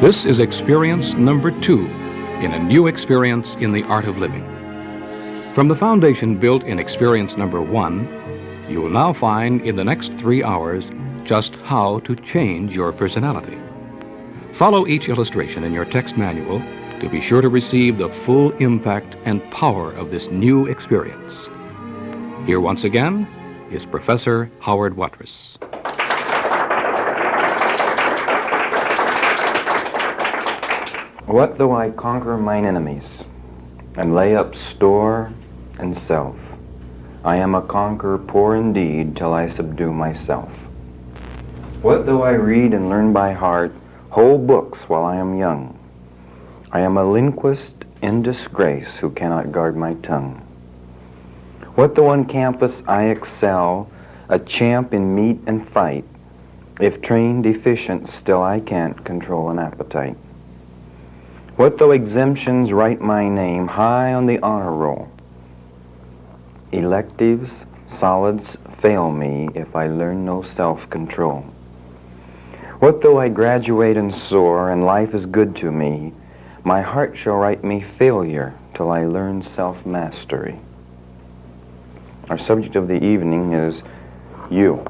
This is experience number 2 in a new experience in the art of living. From the foundation built in experience number 1, you will now find in the next 3 hours just how to change your personality. Follow each illustration in your text manual to be sure to receive the full impact and power of this new experience. Here once again is Professor Howard Watrous. What though I conquer mine enemies, and lay up store and self? I am a conqueror poor indeed, till I subdue myself. What though I read and learn by heart whole books while I am young? I am a linguist in disgrace, who cannot guard my tongue. What though on campus I excel, a champ in meat and fight? If trained deficient, still I can't control an appetite. What though exemptions write my name high on the honor roll? Electives, solids fail me if I learn no self-control. What though I graduate and soar, and life is good to me? My heart shall write me failure till I learn self-mastery. Our subject of the evening is you.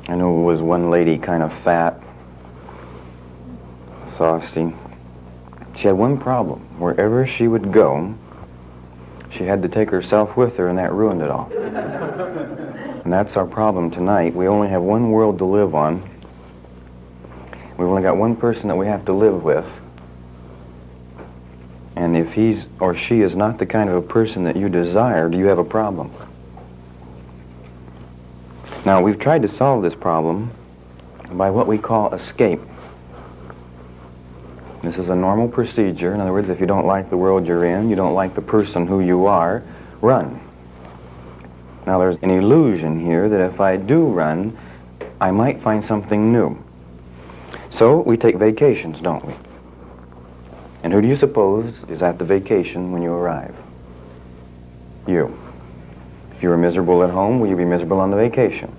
I know it was one lady, kind of fat, saucy. She had one problem. Wherever she would go, she had to take herself with her, and that ruined it all. And that's our problem tonight. We only have one world to live on. We've only got one person that we have to live with. And if he's or she is not the kind of a person that you desire, do you have a problem? Now, we've tried to solve this problem by what we call escape. This is a normal procedure. In other words, if you don't like the world you're in, you don't like the person who you are, run. Now, there's an illusion here that if I do run, I might find something new. So we take vacations, don't we? And who do you suppose is at the vacation when you arrive? You. If you were miserable at home, will you be miserable on the vacation?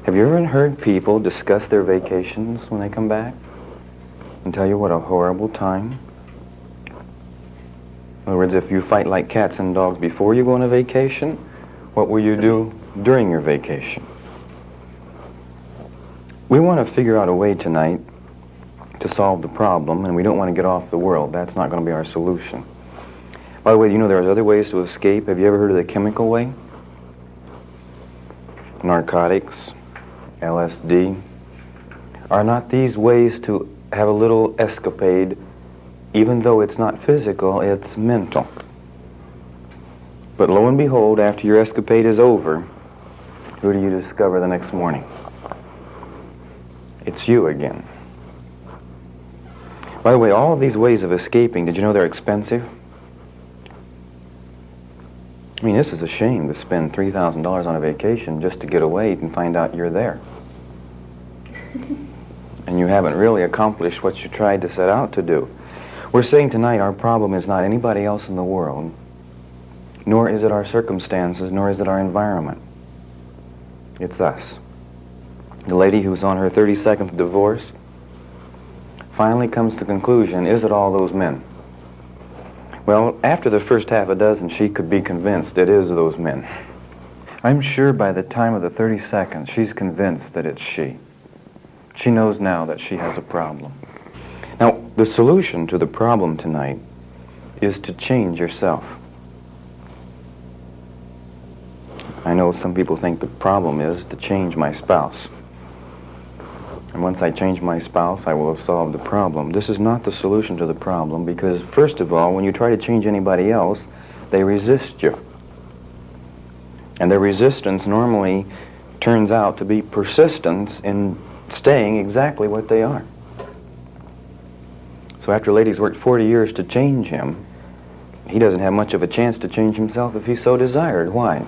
Have you ever heard people discuss their vacations when they come back and tell you what a horrible time? In other words, if you fight like cats and dogs before you go on a vacation, what will you do during your vacation? We want to figure out a way tonight to solve the problem, and we don't want to get off the world. That's not going to be our solution. By the way, you know there's other ways to escape. Have you ever heard of the chemical way? Narcotics, LSD. Are not these ways to have a little escapade, even though it's not physical, it's mental? But lo and behold, after your escapade is over, who do you discover the next morning? It's you again. By the way, all of these ways of escaping, did you know they're expensive? I mean, this is a shame to spend $3,000 on a vacation just to get away and find out you're there. And you haven't really accomplished what you tried to set out to do. We're saying tonight our problem is not anybody else in the world, nor is it our circumstances, nor is it our environment. It's us. The lady who's on her 32nd divorce finally comes to the conclusion, is it all those men? Well, after the first half a dozen, she could be convinced it is those men. I'm sure by the time of the 32nd, she's convinced that it's she. She knows now that she has a problem. Now, the solution to the problem tonight is to change yourself. I know some people think the problem is to change my spouse. And once I change my spouse, I will have solved the problem. This is not the solution to the problem because, first of all, when you try to change anybody else, they resist you. And their resistance normally turns out to be persistence in staying exactly what they are. So after a lady's worked 40 years to change him, he doesn't have much of a chance to change himself if he so desired. Why?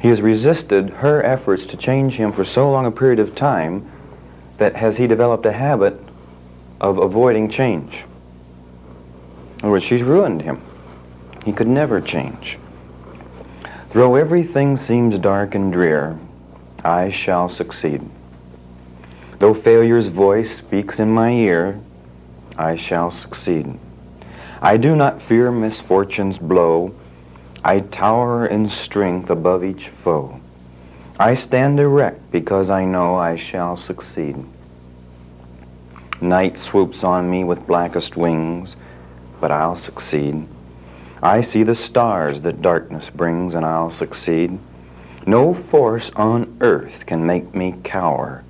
He has resisted her efforts to change him for so long a period of time that has he developed a habit of avoiding change. In other words, she's ruined him. He could never change. Though everything seems dark and drear, I shall succeed. Though failure's voice speaks in my ear, I shall succeed. I do not fear misfortune's blow. I tower in strength above each foe. I stand erect because I know I shall succeed. Night swoops on me with blackest wings, but I'll succeed. I see the stars that darkness brings, and I'll succeed. No force on earth can make me cower,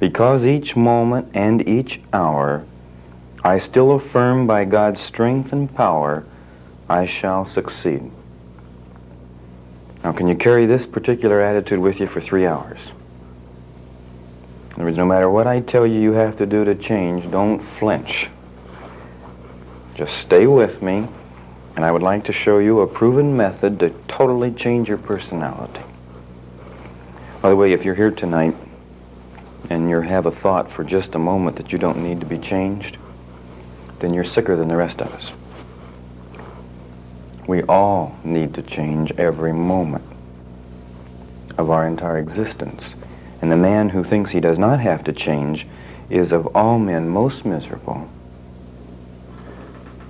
because each moment and each hour I still affirm by God's strength and power I shall succeed. Now, can you carry this particular attitude with you for 3 hours? In other words, no matter what I tell you have to do to change, don't flinch. Just stay with me, and I would like to show you a proven method to totally change your personality. By the way, if you're here tonight and you have a thought for just a moment that you don't need to be changed, then you're sicker than the rest of us. We all need to change every moment of our entire existence. And the man who thinks he does not have to change is of all men most miserable.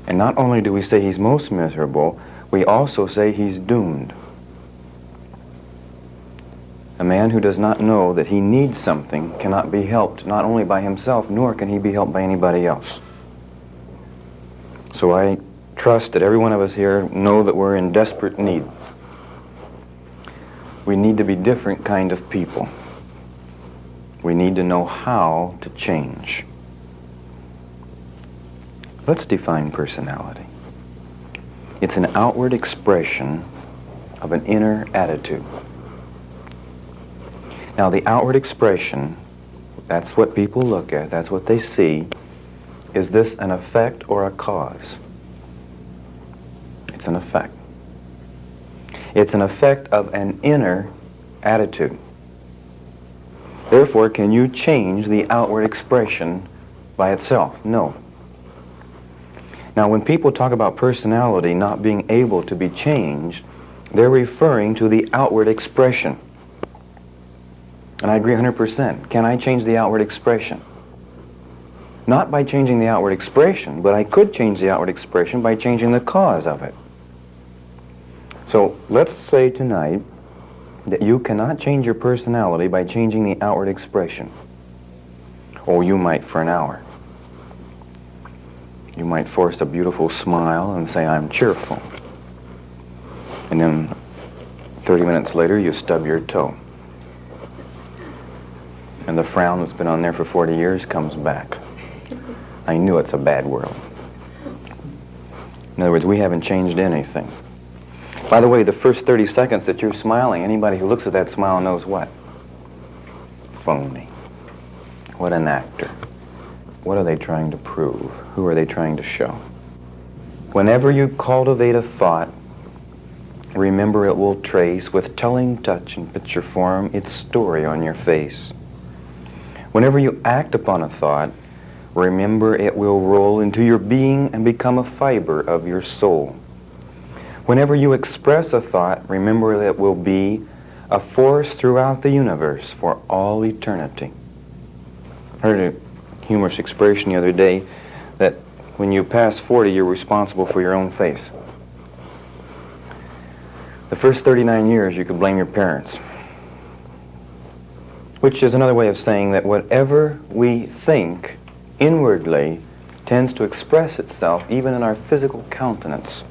And not only do we say he's most miserable, we also say he's doomed. A man who does not know that he needs something cannot be helped not only by himself, nor can he be helped by anybody else. So I trust that every one of us here know that we're in desperate need. We need to be different kind of people. We need to know how to change. Let's define personality. It's an outward expression of an inner attitude. Now, the outward expression, that's what people look at, that's what they see. Is this an effect or a cause? It's an effect. It's an effect of an inner attitude. Therefore, can you change the outward expression by itself? No. Now, when people talk about personality not being able to be changed, they're referring to the outward expression. And I agree 100%. Can I change the outward expression? Not by changing the outward expression, but I could change the outward expression by changing the cause of it. So let's say tonight that you cannot change your personality by changing the outward expression. Or you might for an hour. You might force a beautiful smile and say, I'm cheerful. And then 30 minutes later, you stub your toe. And the frown that's been on there for 40 years comes back. I knew it's a bad world. In other words, we haven't changed anything. By the way, the first 30 seconds that you're smiling, anybody who looks at that smile knows what? Phony. What an actor. What are they trying to prove? Who are they trying to show? Whenever you cultivate a thought, remember it will trace with telling touch and picture form its story on your face. Whenever you act upon a thought, remember it will roll into your being and become a fiber of your soul. Whenever you express a thought, remember that it will be a force throughout the universe for all eternity. I heard a humorous expression the other day that when you pass 40, you're responsible for your own face. The first 39 years, you could blame your parents. Which is another way of saying that whatever we think inwardly tends to express itself even in our physical countenance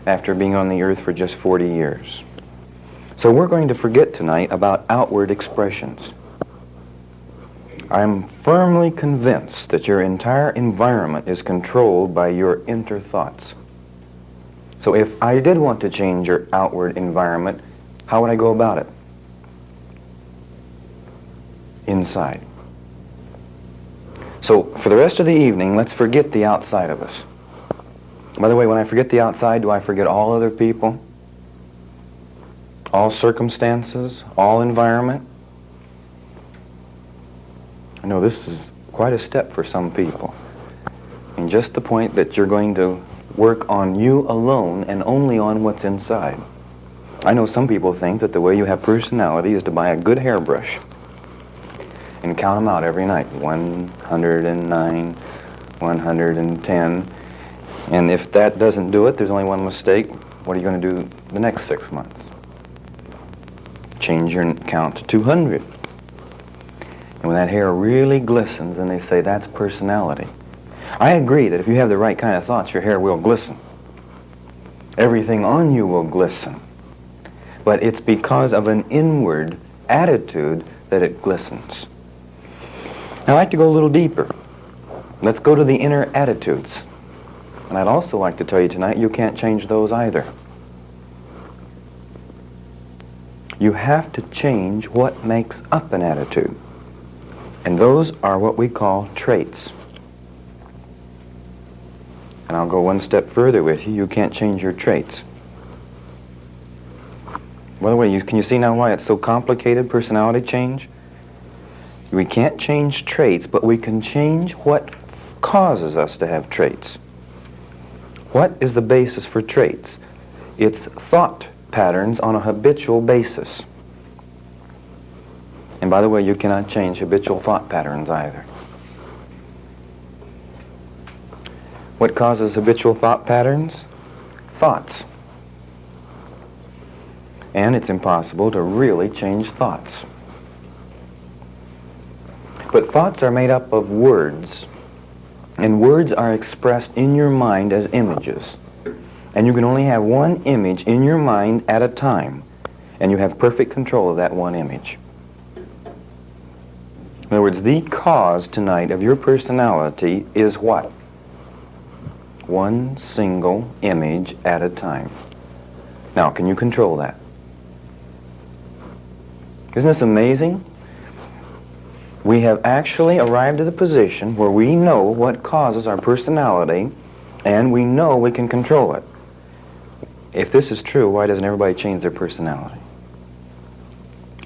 after being on the earth for just 40 years. So we're going to forget tonight about outward expressions. I'm firmly convinced that your entire environment is controlled by your inner thoughts. So if I did want to change your outward environment, how would I go about it? Inside. So for the rest of the evening, let's forget the outside of us. By the way, when I forget the outside, do I forget all other people? All circumstances? All environment? I know this is quite a step for some people. And just the point that you're going to work on you alone and only on what's inside. I know some people think that the way you have personality is to buy a good hairbrush and count them out every night. 109, 110. And if that doesn't do it, there's only one mistake. What are you going to do the next 6 months? Change your count to 200. And when that hair really glistens, then they say that's personality. I agree that if you have the right kind of thoughts, your hair will glisten. Everything on you will glisten. But it's because of an inward attitude that it glistens. Now, I'd like to go a little deeper. Let's go to the inner attitudes. And I'd also like to tell you tonight, you can't change those either. You have to change what makes up an attitude. And those are what we call traits. And I'll go one step further with you. You can't change your traits. By the way, can you see now why it's so complicated, personality change? We can't change traits, but we can change what causes us to have traits. What is the basis for traits? It's thought patterns on a habitual basis. And by the way, you cannot change habitual thought patterns either. What causes habitual thought patterns? Thoughts. And it's impossible to really change thoughts. But thoughts are made up of words, and words are expressed in your mind as images. And you can only have one image in your mind at a time, and you have perfect control of that one image. In other words, the cause tonight of your personality is what? One single image at a time. Now, can you control that? Isn't this amazing? We have actually arrived at a position where we know what causes our personality, and we know we can control it. If this is true, why doesn't everybody change their personality?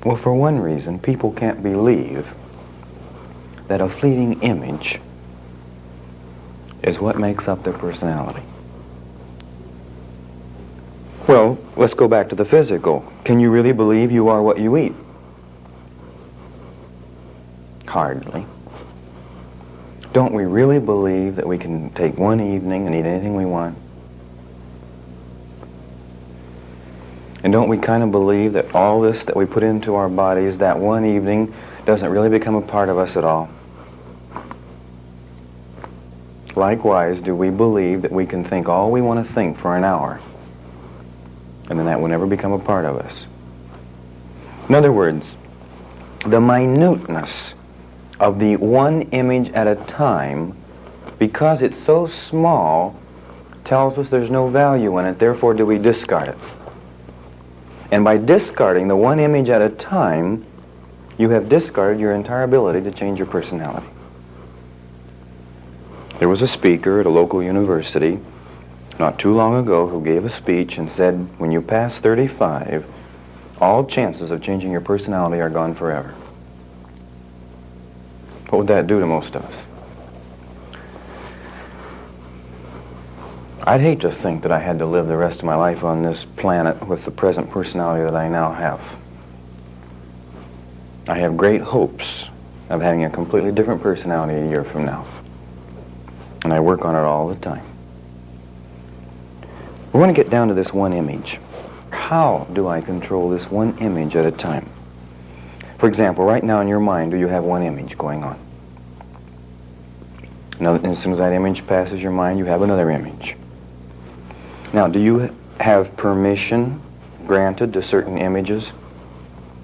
Well, for one reason, people can't believe that a fleeting image is what makes up their personality. Well, let's go back to the physical. Can you really believe you are what you eat? Hardly. Don't we really believe that we can take one evening and eat anything we want? And don't we kind of believe that all this that we put into our bodies that one evening doesn't really become a part of us at all? Likewise, do we believe that we can think all we want to think for an hour, and then that will never become a part of us? In other words, the minuteness of the one image at a time, because it's so small, tells us there's no value in it, therefore do we discard it. And by discarding the one image at a time, you have discarded your entire ability to change your personality. There was a speaker at a local university not too long ago who gave a speech and said, when you pass 35, all chances of changing your personality are gone forever. What would that do to most of us? I'd hate to think that I had to live the rest of my life on this planet with the present personality that I now have. I have great hopes of having a completely different personality a year from now. And I work on it all the time. We're going to get down to this one image. How do I control this one image at a time? For example, right now in your mind, do you have one image going on? Now, as soon as that image passes your mind, you have another image. Now, do you have permission granted to certain images?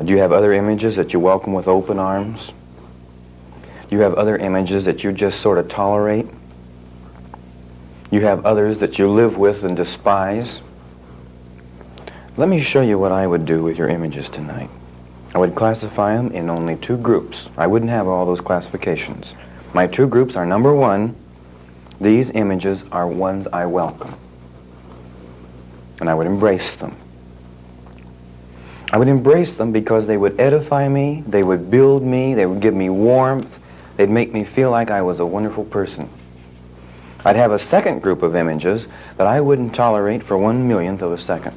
Do you have other images that you welcome with open arms? Do you have other images that you just sort of tolerate? You have others that you live with and despise? Let me show you what I would do with your images tonight. I would classify them in only two groups. I wouldn't have all those classifications. My two groups are, number one, these images are ones I welcome. And I would embrace them. I would embrace them because they would edify me, they would build me, they would give me warmth, they'd make me feel like I was a wonderful person. I'd have a second group of images that I wouldn't tolerate for 1/1,000,000th of a second.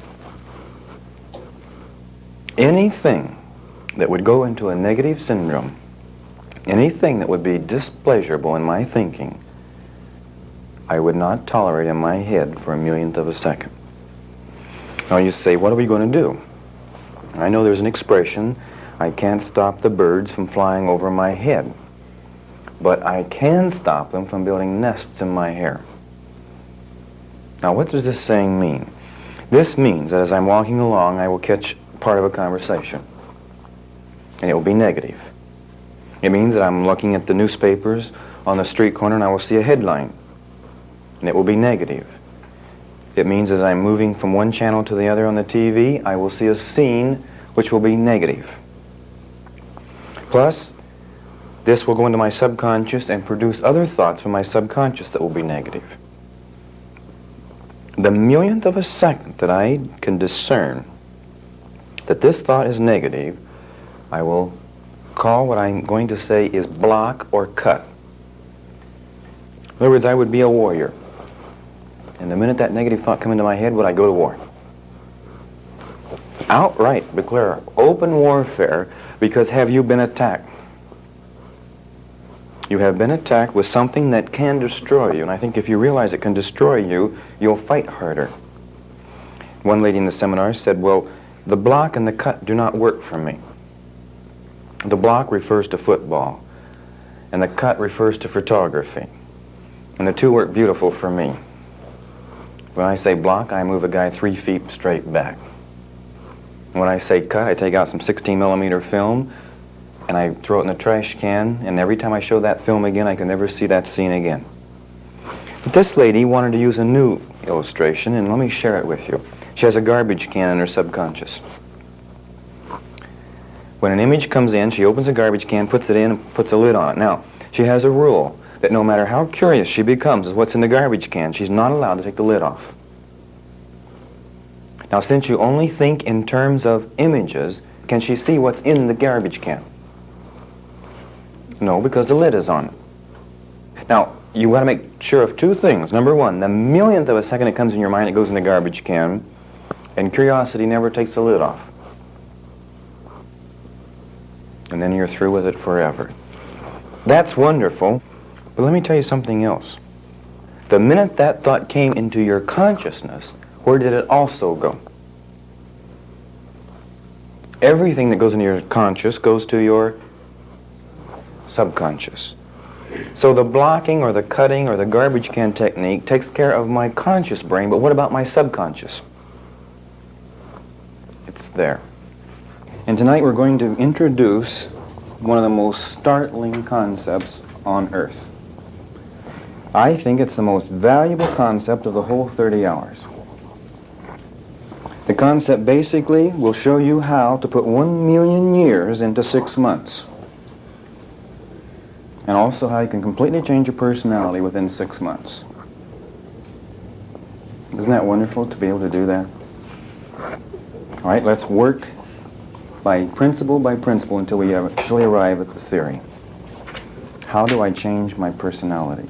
Anything that would go into a negative syndrome anything that would be displeasurable in my thinking, I would not tolerate in my head for a millionth of a second. Now you say, what are we going to do? I know there's an expression, I can't stop the birds from flying over my head, but I can stop them from building nests in my hair. Now what does this saying mean? This means that as I'm walking along, I will catch part of a conversation, and it will be negative. It means that I'm looking at the newspapers on the street corner and I will see a headline, and it will be negative. It means as I'm moving from one channel to the other on the TV, I will see a scene which will be negative. Plus, this will go into my subconscious and produce other thoughts from my subconscious that will be negative. The millionth of a second that I can discern that this thought is negative, I will call what I'm going to say is block or cut. In other words, I would be a warrior. And the minute that negative thought come into my head, would I go to war? Outright declare open warfare, because have you been attacked? You have been attacked with something that can destroy you, and I think if you realize it can destroy you, you'll fight harder. One lady in the seminar said, well, the block and the cut do not work for me. The block refers to football, and the cut refers to photography, and the two work beautiful for me. When I say block, I move a guy 3 feet straight back. When I say cut, I take out some 16mm film and I throw it in the trash can, and every time I show that film again, I can never see that scene again. But this lady wanted to use a new illustration, and let me share it with you. She has a garbage can in her subconscious. When an image comes in, she opens a garbage can, puts it in, and puts a lid on it. Now, she has a rule that no matter how curious she becomes as what's in the garbage can, she's not allowed to take the lid off. Now, since you only think in terms of images, can she see what's in the garbage can? No, because the lid is on it. Now, you got to make sure of two things. Number one, the millionth of a second it comes in your mind, it goes in the garbage can, and curiosity never takes the lid off. And then you're through with it forever. That's wonderful. But let me tell you something else. The minute that thought came into your consciousness, where did it also go? Everything that goes into your conscious goes to your subconscious. So the blocking or the cutting or the garbage can technique takes care of my conscious brain, but what about my subconscious? It's there. And tonight we're going to introduce one of the most startling concepts on earth. I think it's the most valuable concept of the whole 30 hours. The concept basically will show you how to put 1,000,000 years into 6 months. And also how you can completely change your personality within 6 months. Isn't that wonderful to be able to do that? All right, let's work by principle until we actually arrive at the theory. How do I change my personality?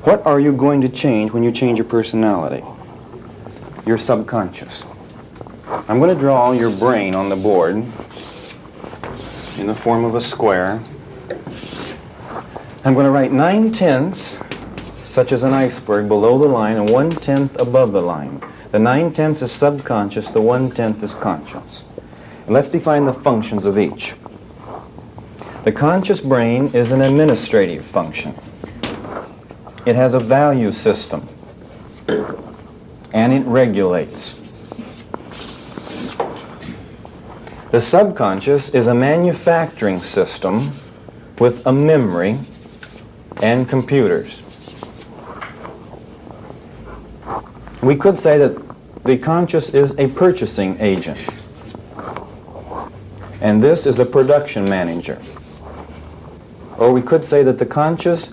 What are you going to change when you change your personality? Your subconscious. I'm going to draw your brain on the board in the form of a square. I'm going to write 9/10, such as an iceberg, below the line and 1/10 above the line. The 9/10 is subconscious, the 1/10 is conscious. And let's define the functions of each. The conscious brain is an administrative function. It has a value system, and it regulates. The subconscious is a manufacturing system with a memory and computers. We could say that the conscious is a purchasing agent, and this is a production manager. Or we could say that the conscious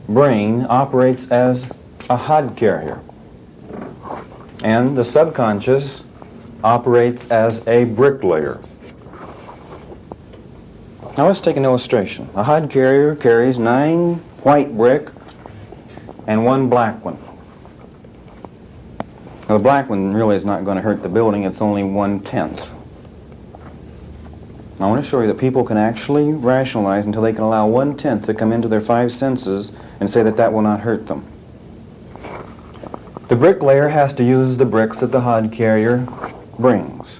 brain operates as a hod carrier, and the subconscious operates as a bricklayer. Now let's take an illustration. A hod carrier carries 9 white brick and 1 black one. Now, the black one really is not going to hurt the building, it's only 1/10. I want to show you that people can actually rationalize until they can allow 1/10 to come into their 5 senses and say that that will not hurt them. The bricklayer has to use the bricks that the hod carrier brings.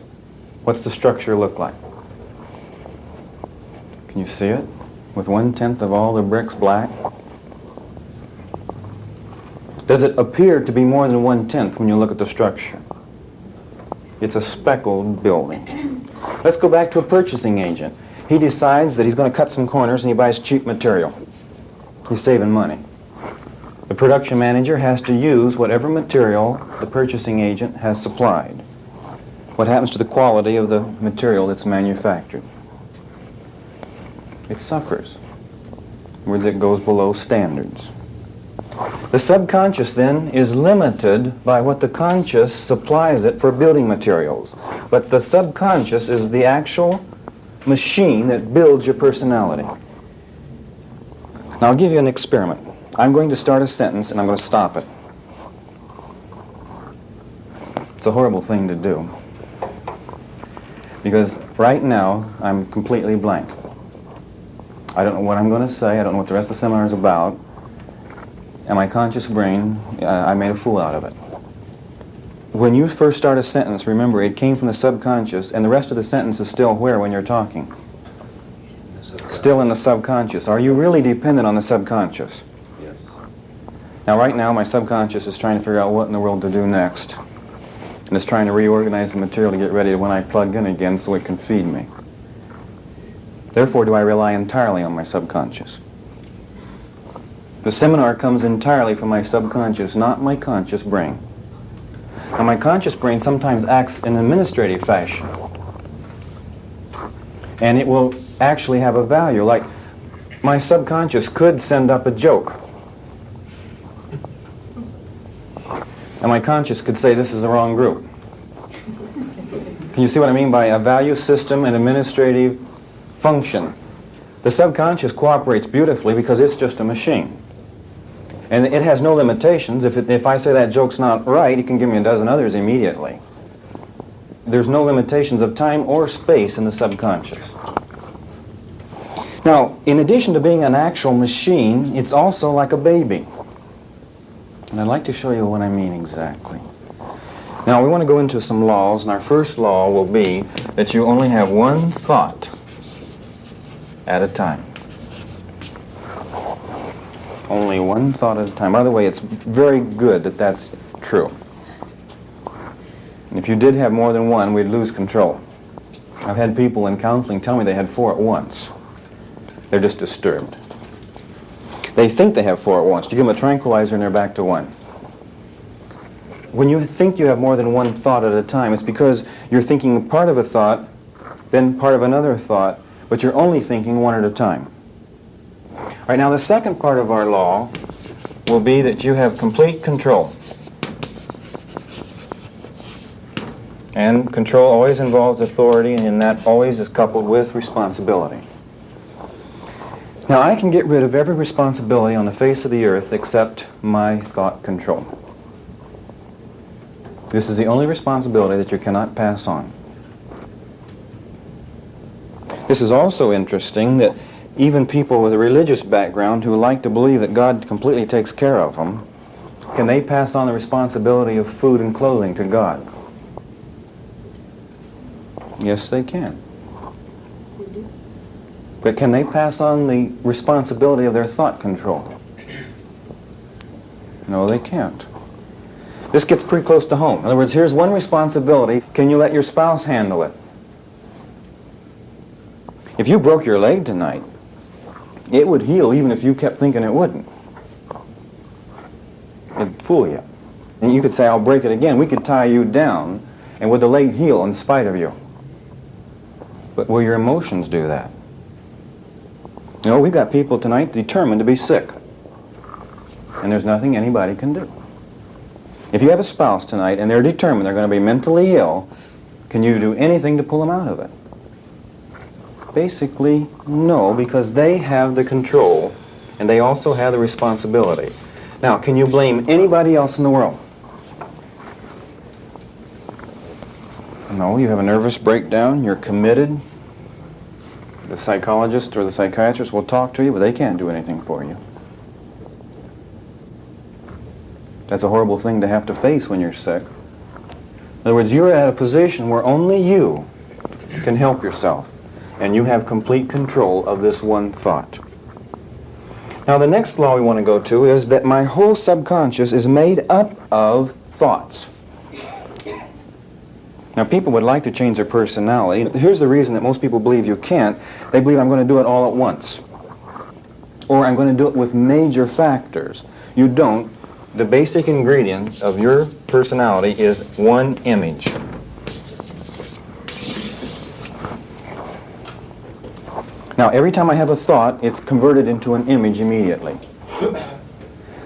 What's the structure look like? Can you see it? With 1/10 of all the bricks black? Does it appear to be more than 1/10 when you look at the structure? It's a speckled building. Let's go back to a purchasing agent. He decides that he's going to cut some corners and he buys cheap material. He's saving money. The production manager has to use whatever material the purchasing agent has supplied. What happens to the quality of the material that's manufactured? It suffers. In other words, it goes below standards. The subconscious then is limited by what the conscious supplies it for building materials. But the subconscious is the actual machine that builds your personality. Now I'll give you an experiment. I'm going to start a sentence and I'm going to stop it. It's a horrible thing to do. Because right now I'm completely blank. I don't know what I'm going to say. I don't know what the rest of the seminar is about. And my conscious brain, I made a fool out of it. When you first start a sentence, remember, it came from the subconscious, and the rest of the sentence is still where when you're talking? Still in the subconscious. Are you really dependent on the subconscious? Yes. Now, right now, my subconscious is trying to figure out what in the world to do next. And it's trying to reorganize the material to get ready to when I plug in again so it can feed me. Therefore, do I rely entirely on my subconscious? The seminar comes entirely from my subconscious, not my conscious brain. Now, my conscious brain sometimes acts in an administrative fashion. And it will actually have a value. Like, my subconscious could send up a joke. And my conscious could say, this is the wrong group. Can you see what I mean by a value system and administrative function? The subconscious cooperates beautifully because it's just a machine. And it has no limitations. If I say that joke's not right, it can give me a dozen others immediately. There's no limitations of time or space in the subconscious. Now, in addition to being an actual machine, it's also like a baby. And I'd like to show you what I mean exactly. Now, we want to go into some laws, and our first law will be that you only have one thought at a time. Only one thought at a time. By the way, it's very good that that's true. And if you did have more than one, we'd lose control. I've had people in counseling tell me they had 4 at once. They're just disturbed. They think they have 4 at once. You give them a tranquilizer and they're back to 1. When you think you have more than one thought at a time, it's because you're thinking part of a thought, then part of another thought, but you're only thinking one at a time. All right, now the second part of our law will be that you have complete control. And control always involves authority, and that always is coupled with responsibility. Now, I can get rid of every responsibility on the face of the earth except my thought control. This is the only responsibility that you cannot pass on. This is also interesting that even people with a religious background who like to believe that God completely takes care of them, can they pass on the responsibility of food and clothing to God? Yes, they can. But can they pass on the responsibility of their thought control? No, they can't. This gets pretty close to home. In other words, here's one responsibility. Can you let your spouse handle it? If you broke your leg tonight, it would heal even if you kept thinking it wouldn't. It'd fool you. And you could say, I'll break it again. We could tie you down, and would the leg heal in spite of you? But will your emotions do that? You know, we've got people tonight determined to be sick. And there's nothing anybody can do. If you have a spouse tonight and they're determined they're going to be mentally ill, can you do anything to pull them out of it? Basically, no, because they have the control and they also have the responsibility. Now, can you blame anybody else in the world? No, you have a nervous breakdown, you're committed, psychologist or the psychiatrist will talk to you, but they can't do anything for you. That's a horrible thing to have to face when you're sick. In other words, you're at a position where only you can help yourself, and you have complete control of this one thought. Now, the next law we want to go to is that my whole subconscious is made up of thoughts. Now, people would like to change their personality. Here's the reason that most people believe you can't. They believe I'm going to do it all at once, or I'm going to do it with major factors. You don't. The basic ingredient of your personality is one image. Now, every time I have a thought, it's converted into an image immediately.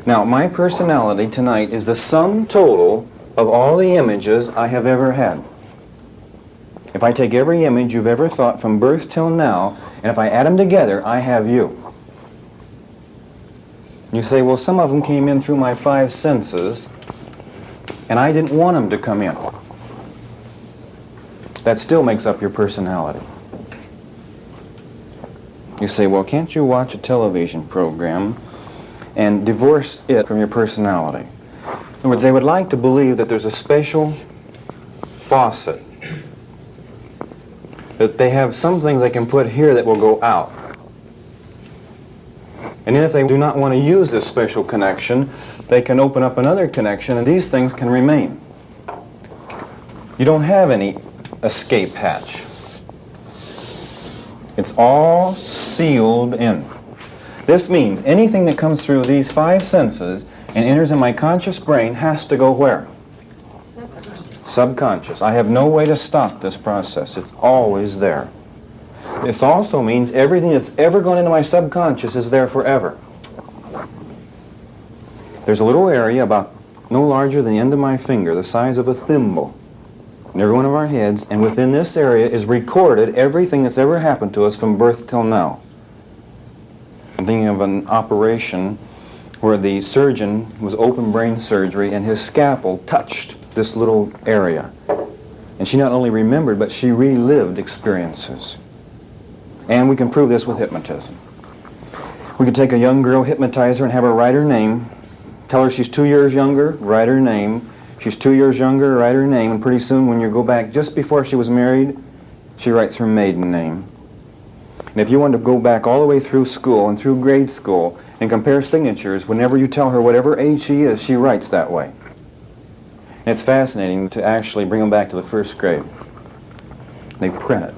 Now, my personality tonight is the sum total of all the images I have ever had. If I take every image you've ever thought from birth till now, and if I add them together, I have you. You say, well, some of them came in through my five senses, and I didn't want them to come in. That still makes up your personality. You say, well, can't you watch a television program and divorce it from your personality? In other words, they would like to believe that there's a special faucet, that they have some things they can put here that will go out. And then if they do not want to use this special connection, they can open up another connection, and these things can remain. You don't have any escape hatch. It's all sealed in. This means anything that comes through these five senses and enters in my conscious brain has to go where? Subconscious. I have no way to stop this process. It's always there. This also means everything that's ever gone into my subconscious is there forever. There's a little area about no larger than the end of my finger, the size of a thimble, in every one of our heads, and within this area is recorded everything that's ever happened to us from birth till now. I'm thinking of an operation where the surgeon was open brain surgery and his scalpel touched this little area. And she not only remembered, but she relived experiences. And we can prove this with hypnotism. We could take a young girl, hypnotize her, and have her write her name, tell her she's 2 years younger, write her name. She's 2 years younger, write her name, and pretty soon when you go back just before she was married, she writes her maiden name. And if you want to go back all the way through school and through grade school and compare signatures, whenever you tell her whatever age she is, she writes that way. And it's fascinating to actually bring them back to the first grade. They print it,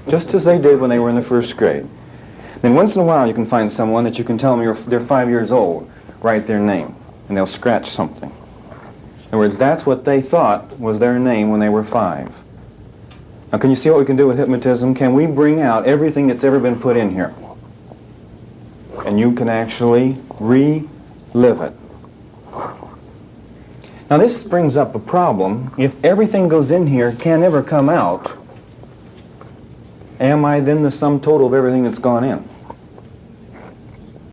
just as they did when they were in the first grade. Then once in a while you can find someone that you can tell them they're 5 years old, write their name, and they'll scratch something. In other words, that's what they thought was their name when they were 5. Now, can you see what we can do with hypnotism? Can we bring out everything that's ever been put in here? And you can actually relive it. Now, this brings up a problem. If everything goes in here can never come out, am I then the sum total of everything that's gone in?